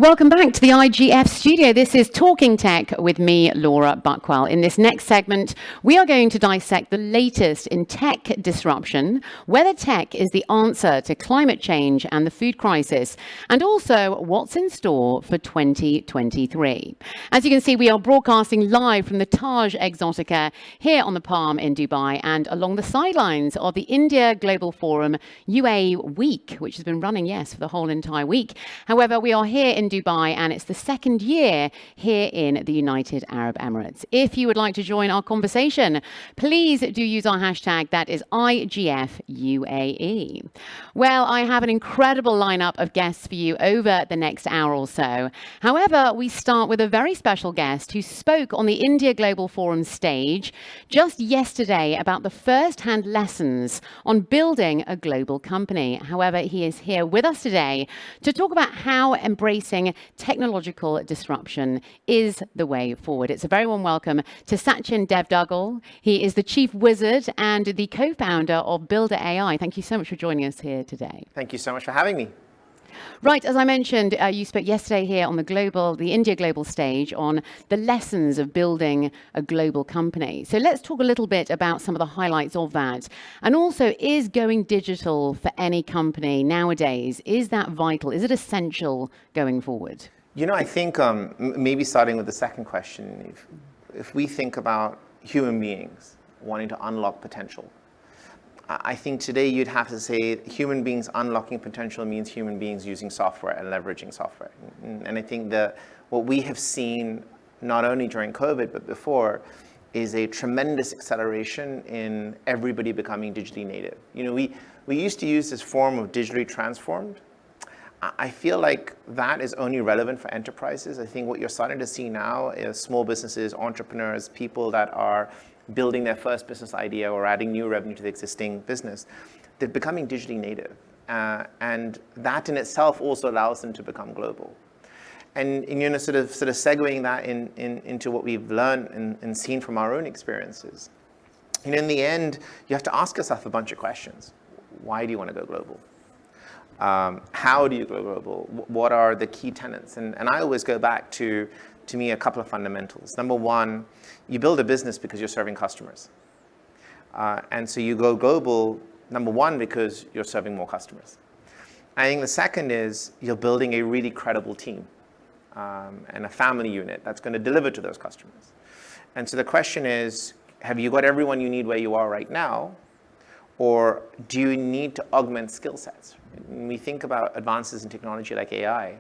Welcome back to the IGF studio. This is Talking Tech with me, Laura Buckwell. In this next segment, we are going to dissect the latest in tech disruption, whether tech is the answer to climate change and the food crisis, and also what's in store for 2023. As you can see, we are broadcasting live from the Taj Exotica here on the Palm in Dubai and along the sidelines of the India Global Forum UA Week, which has been running, yes, for the whole entire week. However, we are here in Dubai, and it's the second year here in the United Arab Emirates. If you would like to join our conversation, please do use our hashtag, that is IGFUAE. Well, I have an incredible lineup of guests for you over the next hour or so. However, we start with a very special guest who spoke on the India Global Forum stage just yesterday about the first-hand lessons on building a global company. However, he is here with us today to talk about how embracing technological disruption is the way forward. It's a very warm welcome to Sachin Duggal. He is the chief wizard and the co-founder of Builder.ai. Thank you so much for joining us here today. Thank you so much for having me. Right, as I mentioned, you spoke yesterday here on the India Global stage on the lessons of building a global company. So let's talk a little bit about some of the highlights of that. And also, is going digital for any company nowadays, is that vital? Is it essential going forward? You know, I think maybe starting with the second question, if we think about human beings wanting to unlock potential, I think today you'd have to say human beings unlocking potential means human beings using software and leveraging software. And I think that what we have seen, not only during COVID, but before, is a tremendous acceleration in everybody becoming digitally native. You know, we used to use this form of digitally transformed. I feel like that is only relevant for enterprises. I think what you're starting to see now is small businesses, entrepreneurs, people that are building their first business idea or adding new revenue to the existing business, they're becoming digitally native. And that in itself also allows them to become global. And you know, sort of segueing that into what we've learned and seen from our own experiences. You know, in the end, you have to ask yourself a bunch of questions. Why do you want to go global? How do you go global? What are the key tenets? And I always go back to me, a couple of fundamentals. Number one, you build a business because you're serving customers. And so you go global, number one, because you're serving more customers. I think the second is you're building a really credible team and a family unit that's going to deliver to those customers. And so the question is, have you got everyone you need where you are right now? Or do you need to augment skill sets? When we think about advances in technology like AI,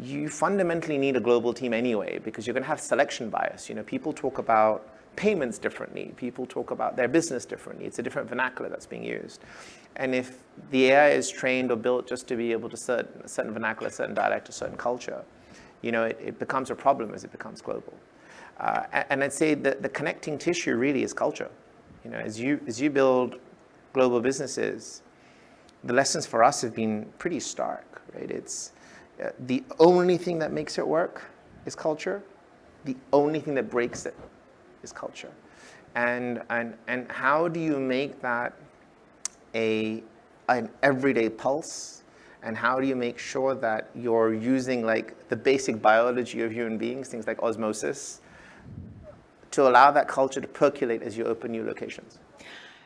you fundamentally need a global team anyway, because you're going to have selection bias. You know, people talk about payments differently. People talk about their business differently. It's a different vernacular that's being used. And if the AI is trained or built just to be able to certain vernacular, certain dialect, a certain culture, you know, it becomes a problem as it becomes global. And I'd say that the connecting tissue really is culture. You know, as you build global businesses, the lessons for us have been pretty stark, right? It's the only thing that makes it work is culture. The only thing that breaks it is culture. And how do you make that an everyday pulse? And how do you make sure that you're using like the basic biology of human beings, things like osmosis, to allow that culture to percolate as you open new locations?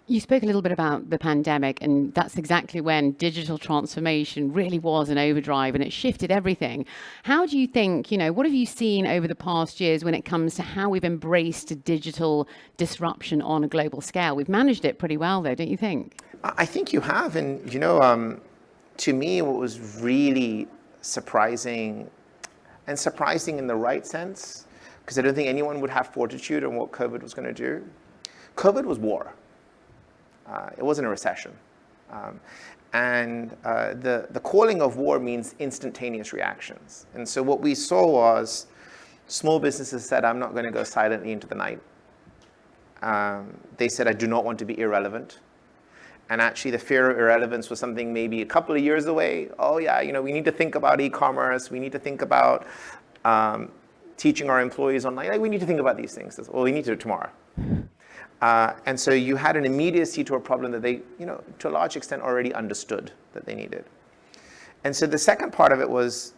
You spoke a little bit about the pandemic, and that's exactly when digital transformation really was an overdrive and it shifted everything. How do you think, you know, what have you seen over the past years when it comes to how we've embraced digital disruption on a global scale? We've managed it pretty well, though, don't you think? I think you have. And, you know, to me, what was really surprising, and surprising in the right sense, because I don't think anyone would have fortitude on what COVID was going to do. COVID was war. It wasn't a recession. The calling of war means instantaneous reactions. And so what we saw was small businesses said, I'm not going to go silently into the night. They said, I do not want to be irrelevant. And actually the fear of irrelevance was something maybe a couple of years away. Oh yeah, you know, we need to think about e-commerce. We need to think about teaching our employees online. Like, we need to think about these things. Well, we need to do it tomorrow. And so you had an immediacy to a problem that they, you know, to a large extent already understood that they needed. And so the second part of it was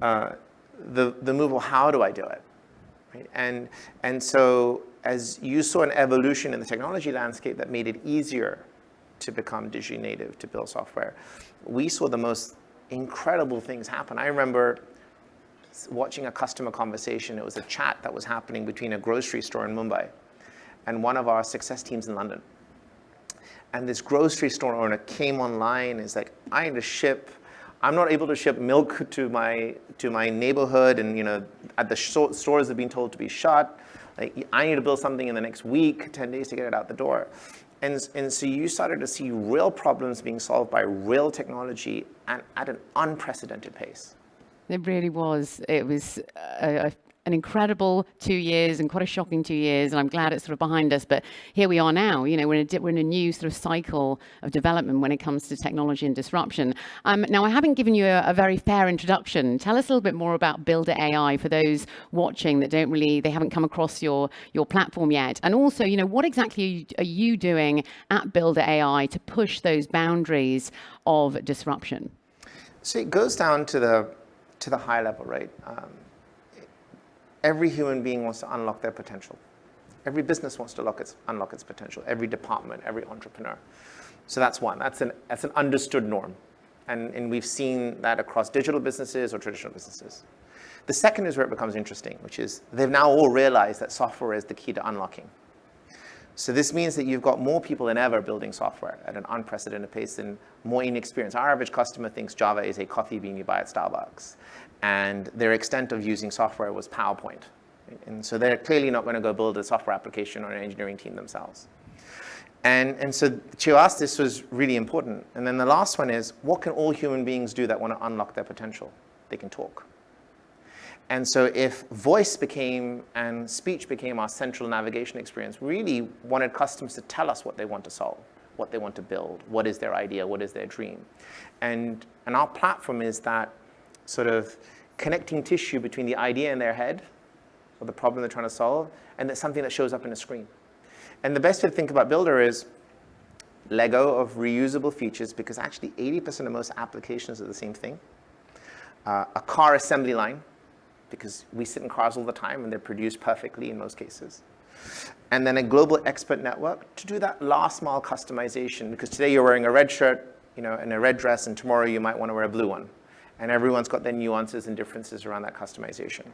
the move, well, how do I do it? Right? And so as you saw an evolution in the technology landscape that made it easier to become digitally native, to build software, we saw the most incredible things happen. I remember watching a customer conversation. It was a chat that was happening between a grocery store in Mumbai and one of our success teams in London. And this grocery store owner came online, is like, I'm not able to ship milk to my neighborhood, and at the stores have been told to be shut. Like, I need to build something in the next week, 10 days to get it out the door. And so you started to see real problems being solved by real technology and at an unprecedented pace. It really was. It was an incredible 2 years and quite a shocking 2 years, and I'm glad it's sort of behind us. But here we are now. We're in a new sort of cycle of development when it comes to technology and disruption. Now, I haven't given you a very fair introduction. Tell us a little bit more about Builder.ai for those watching that they haven't come across your platform yet. And also, what exactly are you doing at Builder.ai to push those boundaries of disruption? So it goes down to the high level, right? Every human being wants to unlock their potential. Every business wants to unlock its potential. Every department, every entrepreneur. So that's one. That's an understood norm, and we've seen that across digital businesses or traditional businesses. The second is where it becomes interesting, which is they've now all realized that software is the key to unlocking. So this means that you've got more people than ever building software at an unprecedented pace and more inexperienced. Our average customer thinks Java is a coffee bean you buy at Starbucks, and their extent of using software was PowerPoint. And so they're clearly not going to go build a software application or an engineering team themselves. And so to us, this was really important. And then the last one is, what can all human beings do that want to unlock their potential? They can talk. And so if voice and speech became our central navigation experience, we really wanted customers to tell us what they want to solve, what they want to build, what is their idea, what is their dream. And our platform is that sort of connecting tissue between the idea in their head, or the problem they're trying to solve, and that's something that shows up in a screen. And the best way to think about Builder is Lego of reusable features, because actually 80% of most applications are the same thing. A car assembly line, because we sit in cars all the time and they're produced perfectly in most cases. And then a global expert network to do that last mile customization, because today you're wearing a red shirt, and a red dress, and tomorrow you might want to wear a blue one. And everyone's got their nuances and differences around that customization.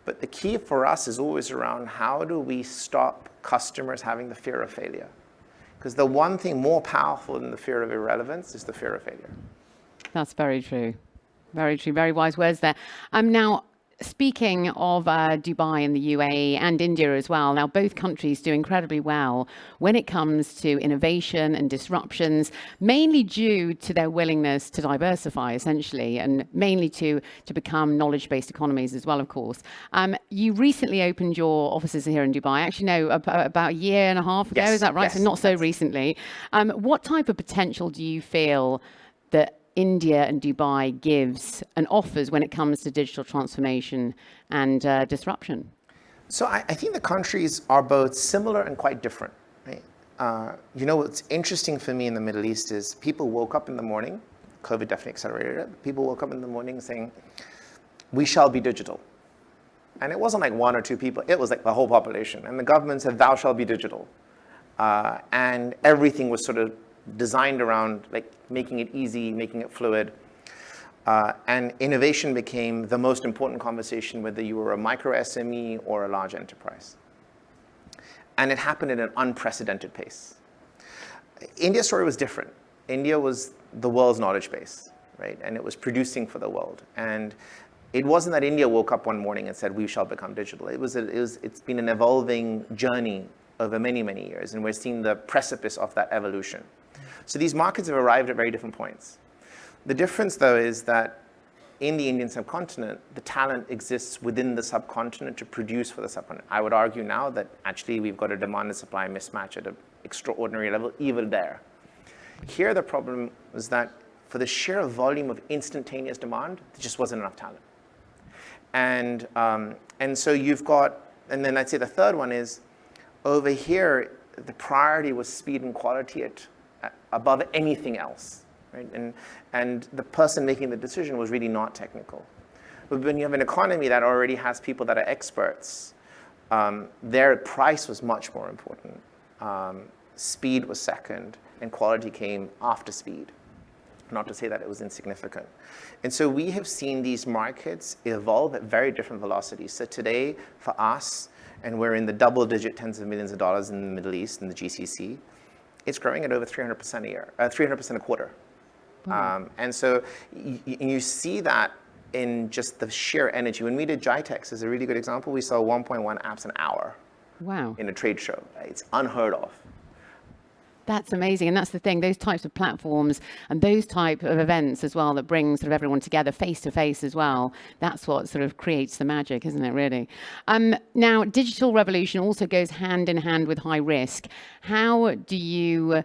But the key for us is always around, how do we stop customers having the fear of failure? Because the one thing more powerful than the fear of irrelevance is the fear of failure. That's very true. Very true. Very wise words there. Now, speaking of Dubai and the UAE and India as well, now both countries do incredibly well when it comes to innovation and disruptions, mainly due to their willingness to diversify, essentially, and mainly to become knowledge-based economies as well, of course. You recently opened your offices here in Dubai, actually, no, about a year and a half ago, yes, is that right? Yes, so not so recently. What type of potential do you feel that India and Dubai gives and offers when it comes to digital transformation and disruption? So I think the countries are both similar and quite different. Right? What's interesting for me in the Middle East is people woke up in the morning, COVID definitely accelerated it, people woke up in the morning saying, we shall be digital. And it wasn't like one or two people, it was like the whole population. And the government said, thou shalt be digital. And everything was sort of designed around like making it easy, making it fluid. And innovation became the most important conversation, whether you were a micro SME or a large enterprise. And it happened at an unprecedented pace. India's story was different. India was the world's knowledge base, right? And it was producing for the world. And it wasn't that India woke up one morning and said, we shall become digital. It's been an evolving journey over many, many years. And we're seeing the precipice of that evolution. So these markets have arrived at very different points. The difference, though, is that in the Indian subcontinent, the talent exists within the subcontinent to produce for the subcontinent. I would argue now that actually we've got a demand and supply mismatch at an extraordinary level, even there. Here, the problem was that for the sheer volume of instantaneous demand, there just wasn't enough talent. And so you've got, and then I'd say the third one is, over here, the priority was speed and quality above anything else, right? And the person making the decision was really not technical. But when you have an economy that already has people that are experts, their price was much more important. Speed was second, and quality came after speed. Not to say that it was insignificant. And so we have seen these markets evolve at very different velocities. So today, for us, and we're in the double-digit tens of millions of dollars in the Middle East, in the GCC, it's growing at over 300% a year, 300% a quarter. And so you see that in just the sheer energy. When we did GITEX is a really good example. We saw 1.1 apps an hour. Wow. In a trade show. It's unheard of. That's amazing. And that's the thing, those types of platforms and those type of events as well that bring sort of everyone together face to face as well. That's what sort of creates the magic, isn't it, really? Now, digital revolution also goes hand in hand with high risk. How would you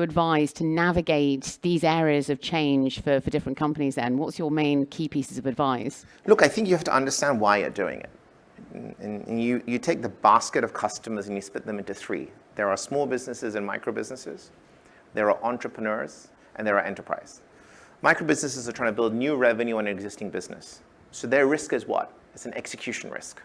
advise to navigate these areas of change for different companies then? What's your main key pieces of advice? Look, I think you have to understand why you're doing it. And you take the basket of customers and you split them into three. There are small businesses and micro businesses. There are entrepreneurs, and there are enterprise. Micro businesses are trying to build new revenue on an existing business. So their risk is what? It's an execution risk.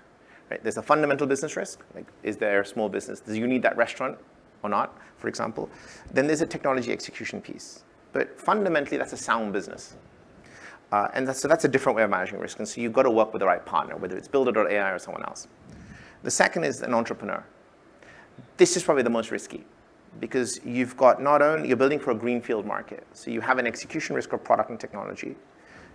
Right? There's a fundamental business risk. Like, is there a small business? Do you need that restaurant or not, for example? Then there's a technology execution piece. But fundamentally, that's a sound business. So that's a different way of managing risk. And so you've got to work with the right partner, whether it's Builder.ai or someone else. The second is an entrepreneur. This is probably the most risky because you've got you're building for a greenfield market. So you have an execution risk of product and technology.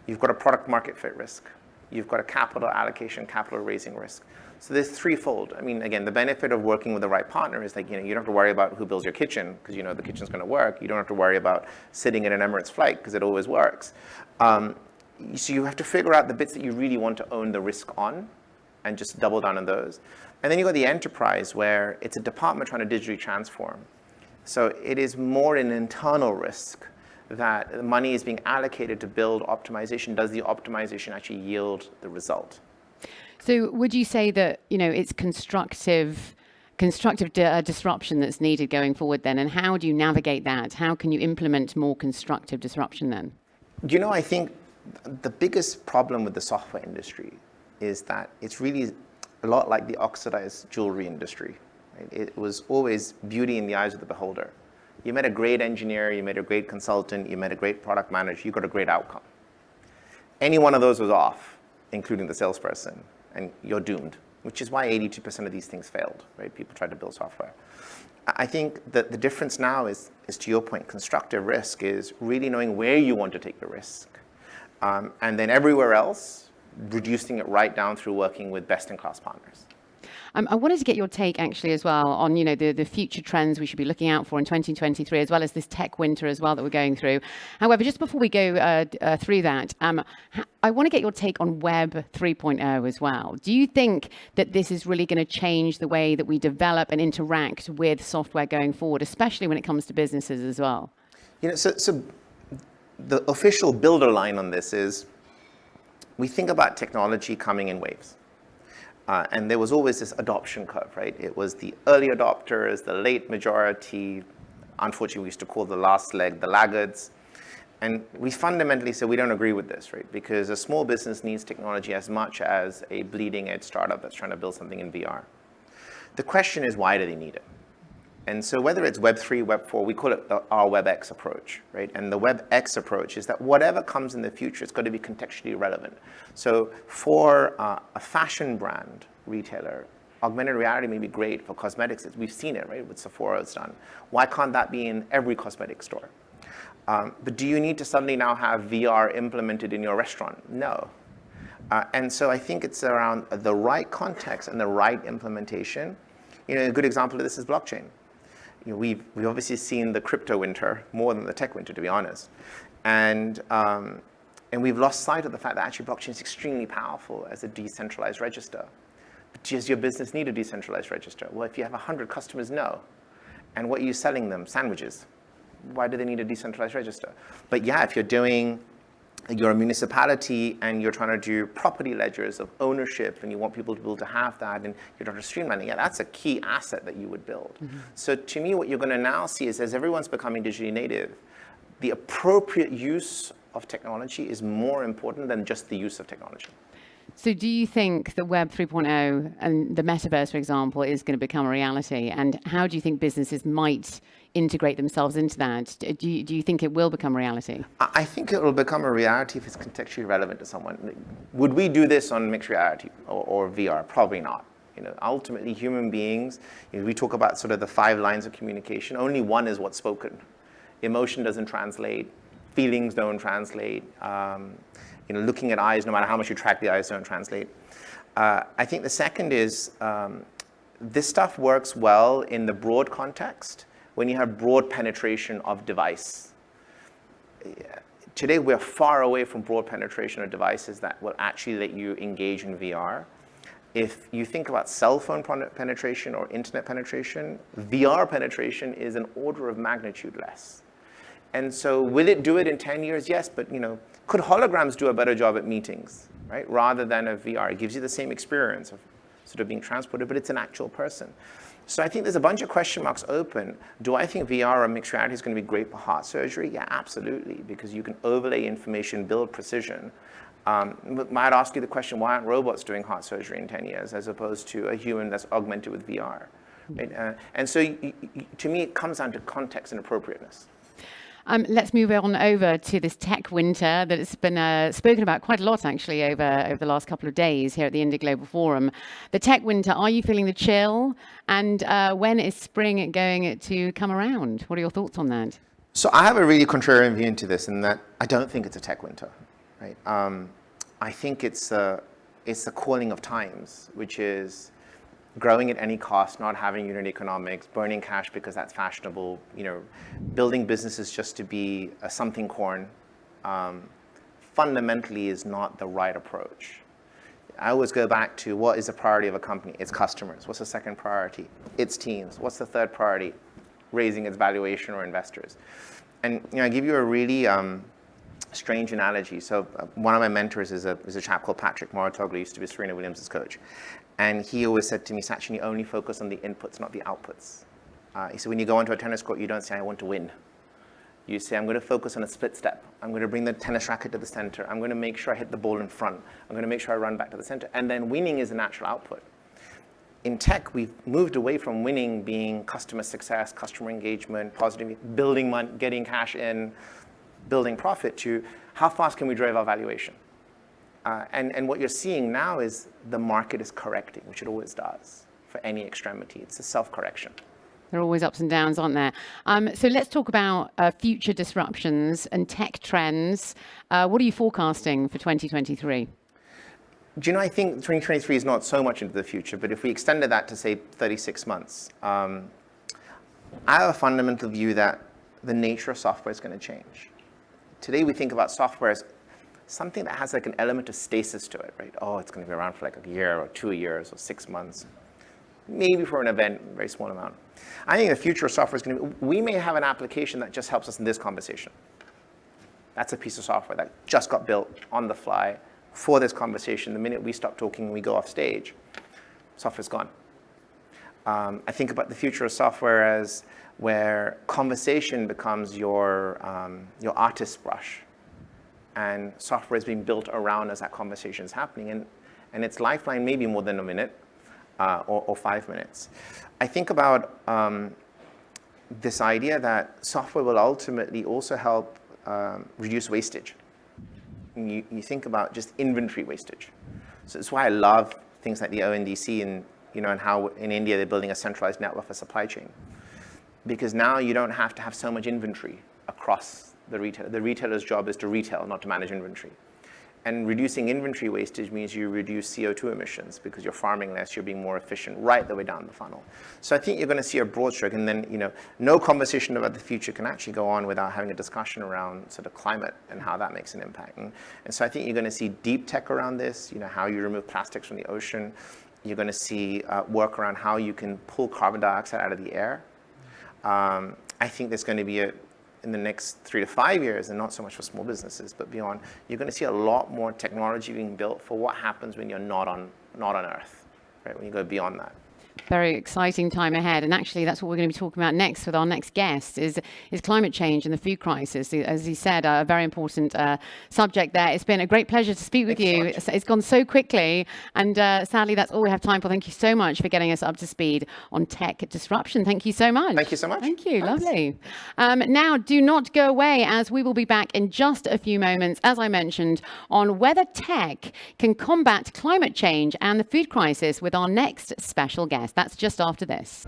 You've got a product market fit risk. You've got a capital allocation, capital raising risk. So there's threefold. I mean, again, the benefit of working with the right partner is like, you don't have to worry about who builds your kitchen because you know the kitchen's going to work. You don't have to worry about sitting in an Emirates flight because it always works. So you have to figure out the bits that you really want to own the risk on and just double down on those. And then you've got the enterprise where it's a department trying to digitally transform. So it is more an internal risk that the money is being allocated to build optimization. Does the optimization actually yield the result? So would you say that, it's constructive disruption that's needed going forward then? And how do you navigate that? How can you implement more constructive disruption then? I think the biggest problem with the software industry is that it's really a lot like the oxidized jewelry industry. Right? It was always beauty in the eyes of the beholder. You met a great engineer, you met a great consultant, you met a great product manager, you got a great outcome. Any one of those was off, including the salesperson, and you're doomed, which is why 82% of these things failed, right? People tried to build software. I think that the difference now is to your point, constructive risk is really knowing where you want to take the risk. And then everywhere else, reducing it right down through working with best-in-class partners. I wanted to get your take actually as well on, the future trends we should be looking out for in 2023, as well as this tech winter as well that we're going through. However, just before we go through that, I want to get your take on Web 3.0 as well. Do you think that this is really going to change the way that we develop and interact with software going forward, especially when it comes to businesses as well? So the official Builder line on this is, we think about technology coming in waves. And there was always this adoption curve, right? It was the early adopters, the late majority. Unfortunately, we used to call the last leg the laggards. And we fundamentally said we don't agree with this, right? Because a small business needs technology as much as a bleeding edge startup that's trying to build something in VR. The question is, why do they need it? And so whether it's Web 3, Web 4, we call it our WebX approach, right? And the WebX approach is that whatever comes in the future, it's got to be contextually relevant. So for a fashion brand retailer, augmented reality may be great for cosmetics. We've seen it, right? With Sephora, it's done. Why can't that be in every cosmetic store? But do you need to suddenly now have VR implemented in your restaurant? No. And so I think it's around the right context and the right implementation. A good example of this is blockchain. We've obviously seen the crypto winter more than the tech winter, to be honest. And we've lost sight of the fact that actually blockchain is extremely powerful as a decentralized register. But does your business need a decentralized register? Well, if you have 100 customers, no. And what are you selling them? Sandwiches. Why do they need a decentralized register? But yeah, if you're a municipality and you're trying to do property ledgers of ownership and you want people to be able to have that and you're trying to streamline it, that's a key asset that you would build. Mm-hmm. So to me, what you're going to now see is as everyone's becoming digitally native, the appropriate use of technology is more important than just the use of technology. So do you think that Web 3.0 and the metaverse, for example, is going to become a reality? And how do you think businesses might integrate themselves into that? Do you think it will become a reality? I think it will become a reality if it's contextually relevant to someone. Would we do this on mixed reality or VR? Probably not. Ultimately, human beings, we talk about sort of the 5 lines of communication. Only one is what's spoken. Emotion doesn't translate. Feelings don't translate. Looking at eyes, no matter how much you track the eyes, don't translate. I think the second is this stuff works well in the broad context when you have broad penetration of device. Today, we're far away from broad penetration of devices that will actually let you engage in VR. If you think about cell phone penetration or internet penetration, VR penetration is an order of magnitude less. And so will it do it in 10 years? Yes, but could holograms do a better job at meetings, right? Rather than a VR? It gives you the same experience of sort of being transported, but it's an actual person. So I think there's a bunch of question marks open. Do I think VR or mixed reality is going to be great for heart surgery? Yeah, absolutely, because you can overlay information, build precision. But might ask you the question, why aren't robots doing heart surgery in 10 years as opposed to a human that's augmented with VR? Right? And so to me, it comes down to context and appropriateness. Let's move on over to this tech winter that has been spoken about quite a lot, actually, over the last couple of days here at the India Global Forum. The tech winter, are you feeling the chill? And when is spring going to come around? What are your thoughts on that? So I have a really contrarian view into this in that I don't think it's a tech winter. Right? I think it's the calling of times, which is growing at any cost, not having unit economics, burning cash because that's fashionable, building businesses just to be a something corn, fundamentally is not the right approach. I always go back to what is the priority of a company? It's customers. What's the second priority? It's teams. What's the third priority? Raising its valuation or investors. And I give you a really strange analogy. So one of my mentors is a chap called Patrick Moratoglu, used to be Serena Williams' coach. And he always said to me, Sachin, you only focus on the inputs, not the outputs. He said, when you go onto a tennis court, you don't say, I want to win. You say, I'm going to focus on a split step. I'm going to bring the tennis racket to the center. I'm going to make sure I hit the ball in front. I'm going to make sure I run back to the center. And then winning is a natural output. In tech, we've moved away from winning being customer success, customer engagement, positive, building money, getting cash in, building profit, to how fast can we drive our valuation? And what you're seeing now is the market is correcting, which it always does for any extremity. It's a self-correction. There are always ups and downs, aren't there? So let's talk about future disruptions and tech trends. What are you forecasting for 2023? Do I think 2023 is not so much into the future, but if we extended that to, say, 36 months, I have a fundamental view that the nature of software is going to change. Today, we think about software as something that has like an element of stasis to it, right? Oh, it's going to be around for like a year or 2 years or 6 months. Maybe for an event, very small amount. I think the future of software is going to be, we may have an application that just helps us in this conversation. That's a piece of software that just got built on the fly for this conversation. The minute we stop talking and we go off stage, software's gone. I think about the future of software as where conversation becomes your artist's brush, and software is being built around as that conversation is happening, and its lifeline may be more than a minute or 5 minutes. I think about this idea that software will ultimately also help reduce wastage. You think about just inventory wastage. So that's why I love things like the ONDC and how in India they're building a centralized network for supply chain. Because now you don't have to have so much inventory across the retailer. The retailer's job is to retail, not to manage inventory. And reducing inventory wastage means you reduce CO2 emissions because you're farming less, you're being more efficient right the way down the funnel. So I think you're going to see a broad stroke, and then no conversation about the future can actually go on without having a discussion around sort of climate and how that makes an impact. And so I think you're going to see deep tech around this, how you remove plastics from the ocean. You're going to see work around how you can pull carbon dioxide out of the air. I think there's going to be in the next 3 to 5 years, and not so much for small businesses, but beyond, you're going to see a lot more technology being built for what happens when you're not on Earth, right? When you go beyond that. Very exciting time ahead, and actually that's what we're going to be talking about next with our next guest is climate change and the food crisis. As he said, a very important subject there. It's been a great pleasure to speak with you. It's gone so quickly, and sadly that's all we have time for. Thank you so much for getting us up to speed on tech disruption. Thank you so much. Thank you so much. Thank you. Thanks. Lovely. Now, do not go away, as we will be back in just a few moments, as I mentioned, on whether tech can combat climate change and the food crisis with our next special guest. That's just after this.